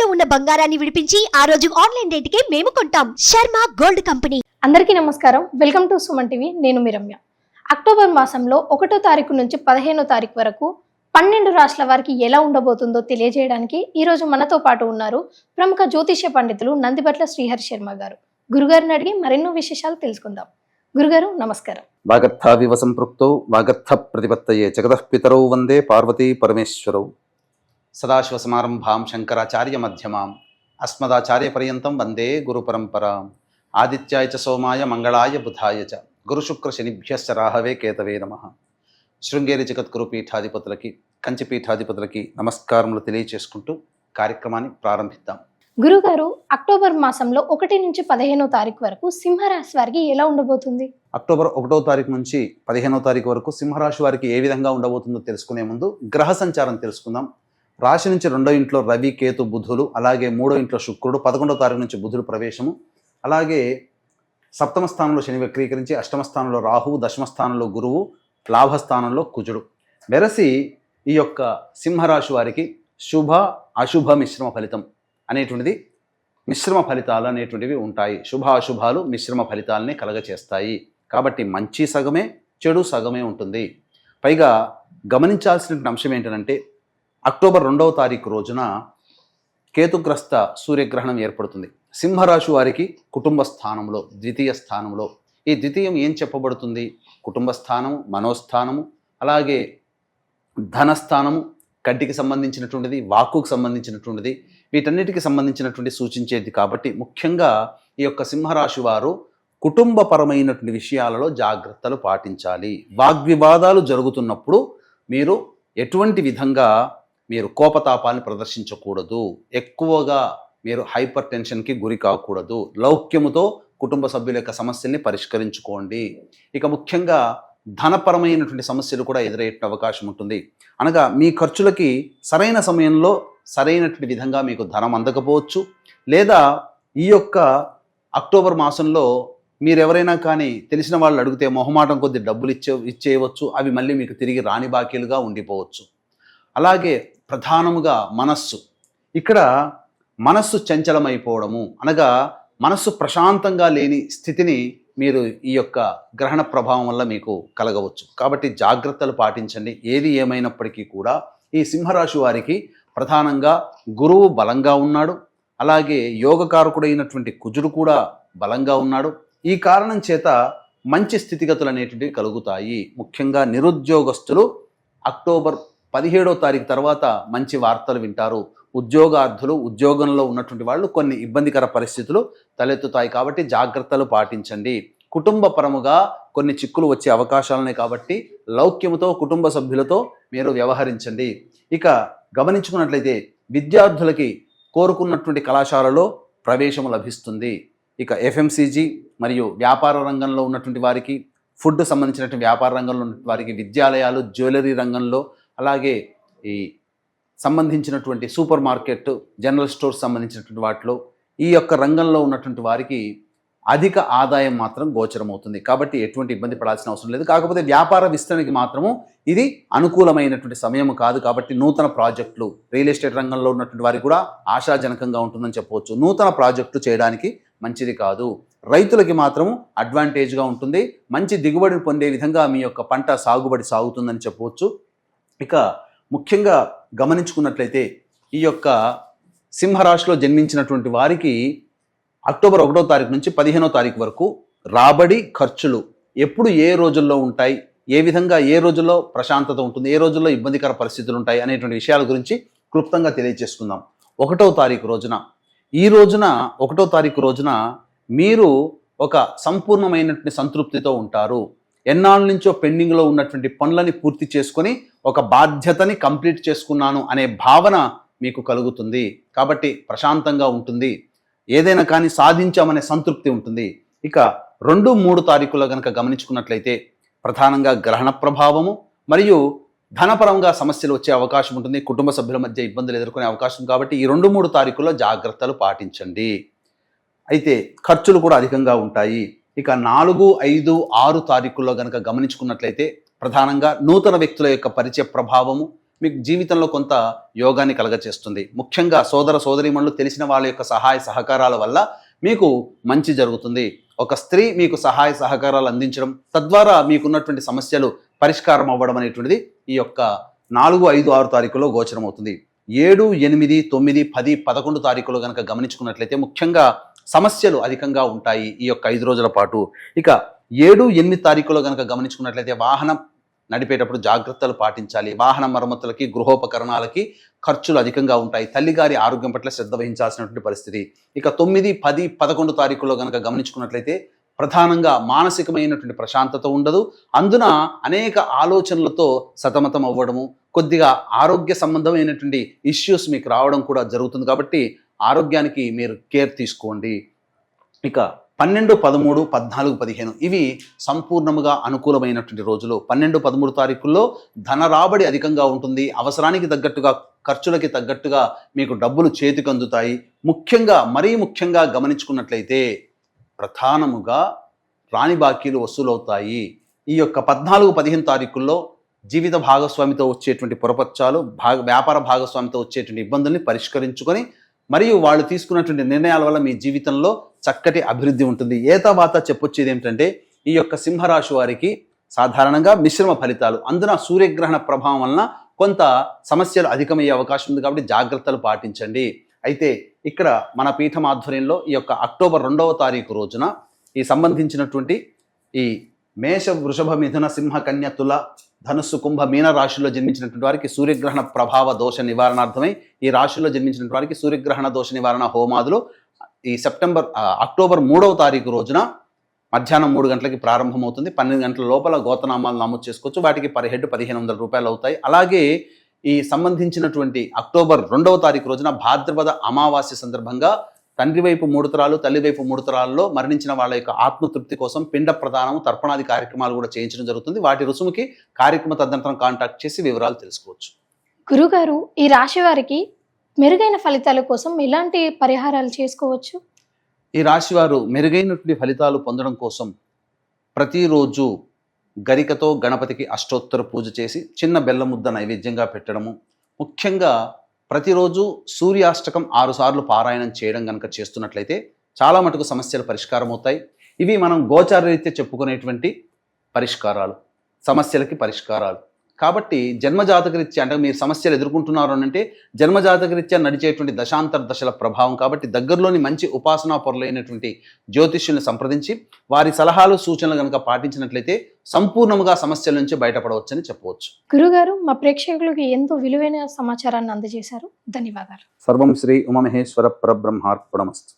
తాకట్టులో ఉన్న బంగారాన్ని విడిపించి ఆ రోజు ఆన్లైన్ రేటుకే మేము కొంటాం. Sharma gold company. అందరికీ నమస్కారం. Welcome to Suman TV. నేను మీ రమ్య. అక్టోబర్ మాసంలో 1వ తారీఖు నుంచి 15వ తారీఖు వరకు 12 రాష్ట్రాల వారికి ఎలా ఉండబోతుందో తెలియజేయడానికి ఈ రోజు మనతో పాటు ఉన్నారు ప్రముఖ జ్యోతిష్య పండితులు నందిబట్ల శ్రీహరి శర్మ గారు. గురుగారిని అడిగి మరెన్నో విశేషాలు తెలుసుకుందాం. గురుగారు నమస్కారం. వాగర్థావివ సంపృక్తౌ వాగర్థ ప్రతిపత్తయే జగతః పితరౌ వందే పార్వతీ పరమేశ్వరౌ. సదాశివసమారంభాం శంకరాచార్య మధ్యమాం అస్మదాచార్య పర్యంతం వందే గురు పరంపరాం. ఆదిత్యాయ చ సోమాయ మంగళాయ బుధాయ చ గురుశుక్ర శనిభ్యశ్చ రాహవే కేతవే నమః. శృంగేరి జగద్గురు పీఠాధిపతులకి కంచి పీఠాధిపతులకి నమస్కారములు తెలియచేసుకుంటూ కార్యక్రమాన్ని ప్రారంభిద్దాం. గురుగారు, అక్టోబర్ మాసంలో 1 నుంచి 15వ తారీఖు వరకు సింహరాశి వారికి ఎలా ఉండబోతుంది? అక్టోబర్ 1వ తారీఖు నుంచి 15వ తారీఖు వరకు సింహరాశి వారికి ఏ విధంగా ఉండబోతుందో తెలుసుకునే ముందు గ్రహ సంచారం తెలుసుకుందాం. రాశి నుంచి 2వ ఇంట్లో రవి, కేతు, బుధులు, అలాగే 3వ ఇంట్లో శుక్రుడు, 11వ తారీఖు నుంచి బుధుడు ప్రవేశము, అలాగే 7వ స్థానంలో శని వక్రీకరించి 8వ స్థానంలో రాహువు, 10వ స్థానంలో గురువు, లాభస్థానంలో కుజుడు. వెరసి ఈ యొక్క సింహరాశి వారికి శుభ అశుభ మిశ్రమ ఫలితం అనేటువంటిది, మిశ్రమ ఫలితాలు అనేటువంటివి ఉంటాయి. శుభ అశుభాలు మిశ్రమ ఫలితాలని కలగచేస్తాయి. కాబట్టి మంచి సగమే, చెడు సగమే ఉంటుంది. పైగా గమనించాల్సిన అంశం ఏంటంటే అక్టోబర్ 2వ తారీఖు రోజున కేతుగ్రస్త సూర్యగ్రహణం ఏర్పడుతుంది. సింహరాశి వారికి కుటుంబ స్థానంలో, ద్వితీయ స్థానంలో. ఈ ద్వితీయం ఏం చెప్పబడుతుంది? కుటుంబ స్థానము, మనోస్థానము, అలాగే ధనస్థానము, కంటికి సంబంధించినటువంటిది, వాక్కుకు సంబంధించినటువంటిది, వీటన్నిటికి సంబంధించినటువంటి సూచించేది. కాబట్టి ముఖ్యంగా ఈ యొక్క సింహరాశి వారు కుటుంబపరమైనటువంటి విషయాలలో జాగ్రత్తలు పాటించాలి. వాగ్వివాదాలు జరుగుతున్నప్పుడు మీరు ఎటువంటి విధంగా మీరు కోపతాపాన్ని ప్రదర్శించకూడదు. ఎక్కువగా మీరు హైపర్ టెన్షన్కి గురి కాకూడదు. లౌక్యముతో కుటుంబ సభ్యుల యొక్క సమస్యల్ని పరిష్కరించుకోండి. ఇక ముఖ్యంగా ధనపరమైనటువంటి సమస్యలు కూడా ఎదురయ్యే అవకాశం ఉంటుంది. అనగా మీ ఖర్చులకి సరైన సమయంలో సరైనటువంటి విధంగా మీకు ధనం అందకపోవచ్చు. లేదా ఈ యొక్క అక్టోబర్ మాసంలో మీరెవరైనా కానీ తెలిసిన వాళ్ళు అడిగితే మొహమాటం కొద్ది డబ్బులు ఇచ్చేయవచ్చు. అవి మళ్ళీ మీకు తిరిగి రాని బాకీలుగా ఉండిపోవచ్చు. అలాగే ప్రధానముగా మనస్సు, ఇక్కడ మనస్సు చంచలమైపోవడము, అనగా మనస్సు ప్రశాంతంగా లేని స్థితిని మీరు ఈ యొక్క గ్రహణ ప్రభావం వల్ల మీకు కలగవచ్చు. కాబట్టి జాగ్రత్తలు పాటించండి. ఏది ఏమైనప్పటికీ కూడా ఈ సింహరాశి వారికి ప్రధానంగా గురువు బలంగా ఉన్నాడు. అలాగే యోగకారకుడైనటువంటి కుజుడు కూడా బలంగా ఉన్నాడు. ఈ కారణం చేత మంచి స్థితిగతులు అనేటువంటివి కలుగుతాయి. ముఖ్యంగా నిరుద్యోగస్తులు అక్టోబర్ 17వ తారీఖు తర్వాత మంచి వార్తలు వింటారు. ఉద్యోగార్థులు, ఉద్యోగంలో ఉన్నటువంటి వాళ్ళు కొన్ని ఇబ్బందికర పరిస్థితులు తలెత్తుతాయి. కాబట్టి జాగ్రత్తలు పాటించండి. కుటుంబ పరముగా కొన్ని చిక్కులు వచ్చే అవకాశాలున్నాయి. కాబట్టి లౌక్యముతో కుటుంబ సభ్యులతో మీరు వ్యవహరించండి. ఇక గమనించుకున్నట్లయితే విద్యార్థులకి కోరుకున్నటువంటి కళాశాలలో ప్రవేశము లభిస్తుంది. ఇక ఎఫ్ఎంసీజీ మరియు వ్యాపార రంగంలో ఉన్నటువంటి వారికి, ఫుడ్ సంబంధించినటువంటి వ్యాపార రంగంలో ఉన్నటువంటి వారికి, విద్యాలయాలు, జ్యువెలరీ రంగంలో, అలాగే ఈ సంబంధించినటువంటి సూపర్ మార్కెట్, జనరల్ స్టోర్స్ సంబంధించినటువంటి వాటిలో ఈ యొక్క రంగంలో ఉన్నటువంటి వారికి అధిక ఆదాయం మాత్రం గోచరమవుతుంది. కాబట్టి ఎటువంటి ఇబ్బంది పడాల్సిన అవసరం లేదు. కాకపోతే వ్యాపార విస్తరణకి మాత్రము ఇది అనుకూలమైనటువంటి సమయం కాదు. కాబట్టి నూతన ప్రాజెక్టులు, రియల్ ఎస్టేట్ రంగంలో ఉన్నటువంటి వారికి కూడా ఆశాజనకంగా ఉంటుందని చెప్పవచ్చు. నూతన ప్రాజెక్టులు చేయడానికి మంచిది కాదు. రైతులకి మాత్రము అడ్వాంటేజ్గా ఉంటుంది. మంచి దిగుబడిని పొందే విధంగా మీ యొక్క పంట సాగుబడి సాగుతుందని చెప్పవచ్చు. ఇక ముఖ్యంగా గమనించుకున్నట్లయితే ఈ యొక్క సింహరాశిలో జన్మించినటువంటి వారికి అక్టోబర్ 1వ తారీఖు నుంచి 15వ తారీఖు వరకు రాబడి, ఖర్చులు ఎప్పుడు ఏ రోజుల్లో ఉంటాయి, ఏ విధంగా ఏ రోజుల్లో ప్రశాంతత ఉంటుంది, ఏ రోజుల్లో ఇబ్బందికర పరిస్థితులు ఉంటాయి అనేటువంటి విషయాల గురించి క్లుప్తంగా తెలియజేసుకుందాం. 1వ తారీఖు రోజున, ఈ రోజున 1వ తారీఖు రోజున మీరు ఒక సంపూర్ణమైనటువంటి సంతృప్తితో ఉంటారు. ఎన్నాళ్ళ నుంచో పెండింగ్లో ఉన్నటువంటి పనులని పూర్తి చేసుకొని ఒక బాధ్యతని కంప్లీట్ చేసుకున్నాను అనే భావన మీకు కలుగుతుంది. కాబట్టి ప్రశాంతంగా ఉంటుంది. ఏదైనా కానీ సాధించామనే సంతృప్తి ఉంటుంది. ఇక 2, 3 తారీఖులో కనుక గమనించుకున్నట్లయితే ప్రధానంగా గ్రహణ ప్రభావము మరియు ధనపరంగా సమస్యలు వచ్చే అవకాశం ఉంటుంది. కుటుంబ సభ్యుల మధ్య ఇబ్బందులు ఎదుర్కొనే అవకాశం. కాబట్టి ఈ 2, 3 తారీఖుల్లో జాగ్రత్తలు పాటించండి. అయితే ఖర్చులు కూడా అధికంగా ఉంటాయి. ఇక 4, 5, 6 తారీఖుల్లో కనుక గమనించుకున్నట్లయితే ప్రధానంగా నూతన వ్యక్తుల యొక్క పరిచయ ప్రభావము, మీకు జీవితంలో కొంత యోగాన్ని కలగచేస్తుంది. ముఖ్యంగా సోదర సోదరీమణులు తెలిసిన వాళ్ళ యొక్క సహాయ సహకారాల వల్ల మీకు మంచి జరుగుతుంది. ఒక స్త్రీ మీకు సహాయ సహకారాలు అందించడం, తద్వారా మీకున్నటువంటి సమస్యలు పరిష్కారం అవ్వడం అనేటువంటిది ఈ యొక్క 4, 5, 6 తారీఖులో గోచరం అవుతుంది. 7, 8, 9, 10, 11 తారీఖులో కనుక గమనించుకున్నట్లయితే ముఖ్యంగా సమస్యలు అధికంగా ఉంటాయి ఈ యొక్క 5 రోజుల పాటు. ఇక 7, 8 తారీఖులో కనుక గమనించుకున్నట్లయితే వాహనం నడిపేటప్పుడు జాగ్రత్తలు పాటించాలి. వాహన మరమ్మతులకి, గృహోపకరణాలకి ఖర్చులు అధికంగా ఉంటాయి. తల్లిగారి ఆరోగ్యం పట్ల శ్రద్ధ వహించాల్సినటువంటి పరిస్థితి. ఇక 9, 10, 11 తారీఖులో కనుక గమనించుకున్నట్లయితే ప్రధానంగా మానసికమైనటువంటి ప్రశాంతత ఉండదు. అందున అనేక ఆలోచనలతో సతమతం అవ్వడము, కొద్దిగా ఆరోగ్య సంబంధమైనటువంటి ఇష్యూస్ మీకు రావడం కూడా జరుగుతుంది. కాబట్టి ఆరోగ్యానికి మీరు కేర్ తీసుకోండి. ఇక 12, 13, 14, 15 ఇవి సంపూర్ణముగా అనుకూలమైనటువంటి రోజులు. 12, 13 తారీఖుల్లో ధన రాబడి అధికంగా ఉంటుంది. అవసరానికి తగ్గట్టుగా, ఖర్చులకి తగ్గట్టుగా మీకు డబ్బులు చేతికి అందుతాయి. మరీ ముఖ్యంగా గమనించుకున్నట్లయితే ప్రధానముగా రాని బాకీలు వసూలవుతాయి. ఈ యొక్క 14, 15 తారీఖుల్లో జీవిత భాగస్వామితో వచ్చేటువంటి పొరపచ్చాలు, వ్యాపార భాగస్వామితో వచ్చేటువంటి ఇబ్బందుల్ని పరిష్కరించుకొని మరియు వాళ్ళు తీసుకున్నటువంటి నిర్ణయాల వల్ల మీ జీవితంలో చక్కటి అభివృద్ధి ఉంటుంది. ఏతావాత చెప్పొచ్చేది ఏమిటంటే ఈ యొక్క సింహరాశి వారికి సాధారణంగా మిశ్రమ ఫలితాలు. అందున సూర్యగ్రహణ ప్రభావం వలన కొంత సమస్యలు అధికమయ్యే అవకాశం ఉంది. కాబట్టి జాగ్రత్తలు పాటించండి. అయితే ఇక్కడ మన పీఠం ఆధ్వర్యంలో ఈ యొక్క అక్టోబర్ 2వ తారీఖు రోజున ఈ సంబంధించినటువంటి ఈ మేష, వృషభ, మిథున, సింహ, కన్య, తుల, ధనుస్సు, కుంభ, మీన రాశుల్లో జన్మించినటువంటి వారికి సూర్యగ్రహణ ప్రభావ దోష నివారణార్థమై ఈ రాశుల్లో జన్మించినటువంటి వారికి సూర్యగ్రహణ దోష నివారణ హోమాదులు ఈ అక్టోబర్ 3వ తారీఖు రోజున మధ్యాహ్నం 3 గంటలకి ప్రారంభమవుతుంది. 12 గంటల లోపల గోతనామాలు నమోదు చేసుకోవచ్చు. వాటికి పర్ హెడ్ 1500 రూపాయలు అవుతాయి. అలాగే ఈ సంబంధించినటువంటి అక్టోబర్ 2వ తారీఖు రోజున భాద్రపద అమావాస్య సందర్భంగా తండ్రి వైపు 3 తరాలు, తల్లి వైపు 3 తరాల్లో మరణించిన వాళ్ళ యొక్క ఆత్మతృప్తి కోసం పిండ ప్రదానం, తర్పణాది కార్యక్రమాలు కూడా చేయించడం జరుగుతుంది. వాటి రుసుముకి కార్యక్రమ తదనంతరం కాంటాక్ట్ చేసి వివరాలు తెలుసుకోవచ్చు. గురుగారు, ఈ రాశి వారికి మెరుగైన ఫలితాల కోసం ఎలాంటి పరిహారాలు చేసుకోవచ్చు? ఈ రాశి వారు మెరుగైనటువంటి ఫలితాలు పొందడం కోసం ప్రతిరోజు గరికతో గణపతికి అష్టోత్తర పూజ చేసి చిన్న బెల్లం ముద్ద నైవేద్యంగా పెట్టడము, ముఖ్యంగా ప్రతిరోజు సూర్యాష్టకం 6 సార్లు పారాయణం చేయడం కనుక చేస్తున్నట్లయితే చాలా మటుకు సమస్యలు పరిష్కారం అవుతాయి. ఇవి మనం గోచారరీత్యా చెప్పుకునేటువంటి పరిష్కారాలు, సమస్యలకి పరిష్కారాలు. కాబట్టి జన్మజాతకరీత్యా అంటే మీరు సమస్యలు ఎదుర్కొంటున్నారు అంటే జన్మజాతకరీత్యా నడిచేటువంటి దశాంతర దశల ప్రభావం. కాబట్టి దగ్గరలోని మంచి ఉపాసనా పరులైనటువంటి జ్యోతిష్యుల్ని సంప్రదించి వారి సలహాలు, సూచనలు కనుక పాటించినట్లయితే సంపూర్ణంగా సమస్యల నుంచి బయటపడవచ్చని చెప్పవచ్చు. గురుగారు, మా ప్రేక్షకులకు ఎంతో విలువైన సమాచారాన్ని అందజేశారు. ధన్యవాదాలు. సర్వం శ్రీ ఉమామహేశ్వర పరబ్రహ్మార్పణమస్తు.